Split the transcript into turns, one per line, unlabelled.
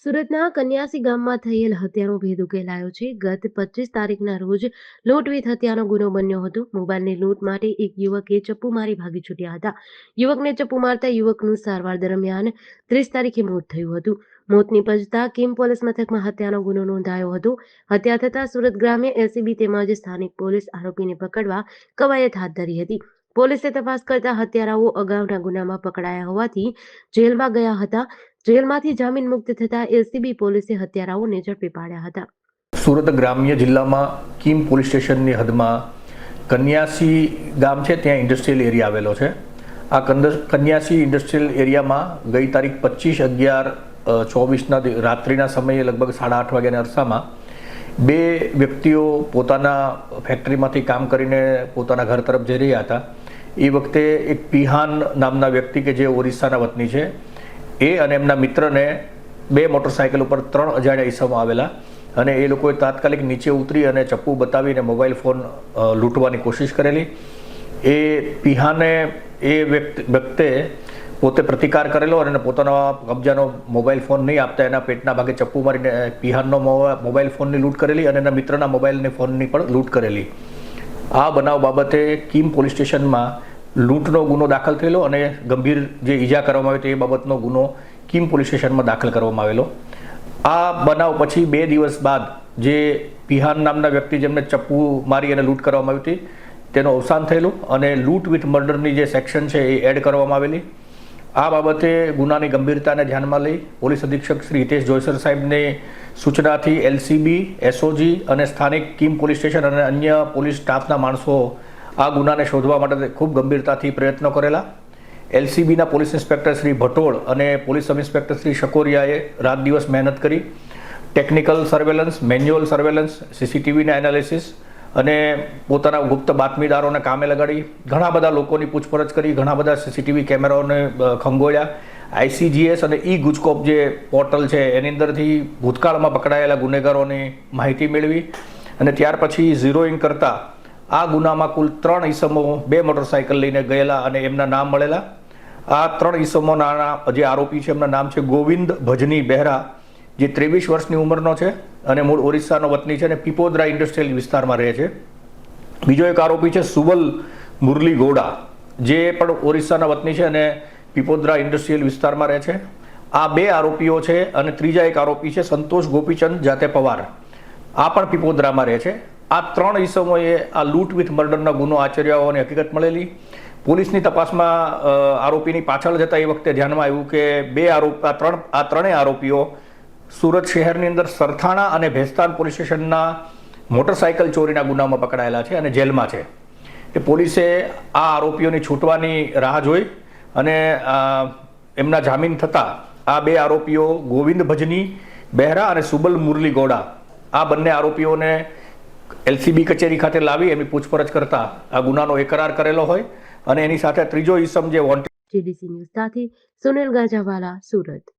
સુરતના કન્યાસી ગામમાં થયેલ હત્યાનો ભેદ ઉકેલાયો છે. ગત 25 તારીખના રોજ લૂંટવીત હત્યાનો ગુનો બન્યો હતો. મોબાઈલની લૂંટ માટે એક યુવકે ચપ્પુ મારી ભાગી છૂટ્યા હતા. યુવકને ચપ્પુ મારતા યુવકનું સારવાર દરમિયાન 30 તારીખે મોત થયું હતું. મોત નીપજતા કિમ પોલીસ મથકમાં હત્યાનો ગુનો નોંધાયો હતો. હત્યા થતાં સુરત ગ્રામ્ય એલસીબી તેમજ સ્થાનિક પોલીસ આરોપીને પકડવા કવાયત હાથ ધરી હતી. પોલીસે તપાસ કરતા હત્યારાઓ અગાઉના ગુનામાં પકડાયા હોવાથી જેલમાં ગયા હતા. જેલમાંથી જામીન મુક્ત થતા એલસીબી પોલીસે હત્યારાઓને ઝડપી પાડ્યા હતા.
સુરત ગ્રામ્ય જિલ્લામાં કિમ પોલીસ સ્ટેશનની હદમાં કન્યાસી ગામ છે, ત્યાં ઇન્ડસ્ટ્રીયલ એરિયા આવેલો છે. આ કન્યાસી ઇન્ડસ્ટ્રીયલ એરિયામાં ગઈ તારીખ 25/11/24ના રાત્રિના સમયે લગભગ 8:30 વાગ્યાના અરસામાં બે વ્યક્તિઓ પોતાના ફેક્ટરીમાંથી કામ કરીને પોતાના ઘર તરફ જઈ રહ્યા હતા. એ વખતે એક પિહાન નામના વ્યક્તિ કે જે ઓરિસ્સાના વતની છે, એ અને એમના મિત્રને બે મોટરસાઇકલ ઉપર 3 અજાણ્યા ઈસમો આવેલા અને એ લોકોએ તાત્કાલિક નીચે ઉતરી અને ચપ્પુ બતાવીને મોબાઈલ ફોન લૂંટવાની કોશિશ કરેલી. એ પિહાને એ વ્યક્તિએ પોતે પ્રતિકાર કરેલો અને પોતાના કબજાનો મોબાઈલ ફોન નહીં આપતા એના પેટના ભાગે ચપ્પુ મારીને પિહાનનો મોબાઈલ ફોનની લૂંટ કરેલી અને એના મિત્રના મોબાઈલની ફોનની પણ લૂંટ કરેલી. આ બનાવ બાબતે કિમ પોલીસ સ્ટેશનમાં લૂંટનો ગુનો દાખલ થયેલો અને ગંભીર જે ઈજા કરવામાં આવી એ બાબતનો ગુનો કિમ પોલીસ સ્ટેશનમાં દાખલ કરવામાં આવેલો. આ બનાવ પછી 2 દિવસ બાદ જે પિહાન નામના વ્યક્તિ જેમને ચપ્પુ મારી અને લૂંટ કરવામાં આવી હતી તેનું અવસાન થયેલું અને લૂંટ વિથ મર્ડરની જે સેક્શન છે એ એડ કરવામાં આવેલી. આ બાબતે ગુનાની ગંભીરતાને ધ્યાનમાં લઈ પોલીસ અધિક્ષક શ્રી હિતેશ જોયસર સાહેબની સૂચનાથી એલસીબી, એસઓજી અને સ્થાનિક કિમ પોલીસ સ્ટેશન અને અન્ય પોલીસ સ્ટાફના માણસો આ ગુનાને શોધવા માટે ખૂબ ગંભીરતાથી પ્રયત્નો કરેલા. એલસીબીના પોલીસ ઇન્સ્પેક્ટર શ્રી ભટોળ અને પોલીસ સબ ઇન્સ્પેક્ટર શ્રી શકોરિયાએ રાત દિવસ મહેનત કરી ટેકનિકલ સર્વેલન્સ, મેન્યુઅલ સર્વેલન્સ, સીસીટીવીના એનાલિસિસ અને પોતાના ગુપ્ત બાતમીદારોને કામે લગાડી ઘણા બધા લોકોની પૂછપરછ કરી, ઘણા બધા સીસીટીવી કેમેરાઓને ખંગોળ્યા. આઈસીજીએસ અને ઈ ગુજકોપ જે પોર્ટલ છે એની અંદરથી ભૂતકાળમાં પકડાયેલા ગુનેગારોની માહિતી મેળવી અને ત્યાર પછી ઝીરોઈંગ કરતા આ ગુનામાં કુલ 3 ઈસમો 2 મોટરસાઇકલ લઈને ગયેલા અને એમના નામ મળેલા. આ 3 ઈસમોના જે આરોપી છે એમના નામ છે ગોવિંદ ભજની બહેરા, જે 23 વર્ષની ઉંમરનો છે અને મૂળ ઓરિસ્સાનો વતની છે અને પીપોદરા ઇન્ડસ્ટ્રીયલ વિસ્તારમાં રહે છે. બીજો એક આરોપી છે સુબલ મુરલી ગોડા, જે પણ ઓરિસ્સાના વતની છે અને પીપોદરા ઇન્ડસ્ટ્રીયલ વિસ્તારમાં રહે છે. આ 2 આરોપીઓ છે અને ત્રીજા એક આરોપી છે સંતોષ ગોપીચંદ જાતે પવાર, આ પણ પીપોદરામાં રહે છે. આ 3 ઈસમોએ આ લૂંટ વિથ મર્ડરના ગુનો આચર્યા હોવાની હકીકત મળેલી. પોલીસની તપાસમાં આરોપીની પાછળ જતા એ વખતે ધ્યાનમાં આવ્યું કે આ ત્રણેય આરોપીઓ સુરત શહેરની અંદર સરથાણા અને ભેસ્તાન પોલીસ સ્ટેશનના મોટરસાઇકલ ચોરીના ગુનામાં પકડાયેલા છે અને જેલમાં છે. એ પોલીસે આ આરોપીઓની છૂટવાની રાહ જોઈ અને એમના જામીન થતાં આ 2 આરોપીઓ ગોવિંદ ભજની બહેરા અને સુબલ મુરલી ગોડા, આ બંને આરોપીઓને એલસીબી કચેરી ખાતે લાવી એમની પૂછપરછ કરતા આ ગુનાનો એકરાર કરેલો હોય અને એની સાથે ત્રીજો ઈસમ જે વોન્ટેડ.
જેડીસી ન્યૂઝ સાથે સુનિલ ગાજાવાલા, સુરત.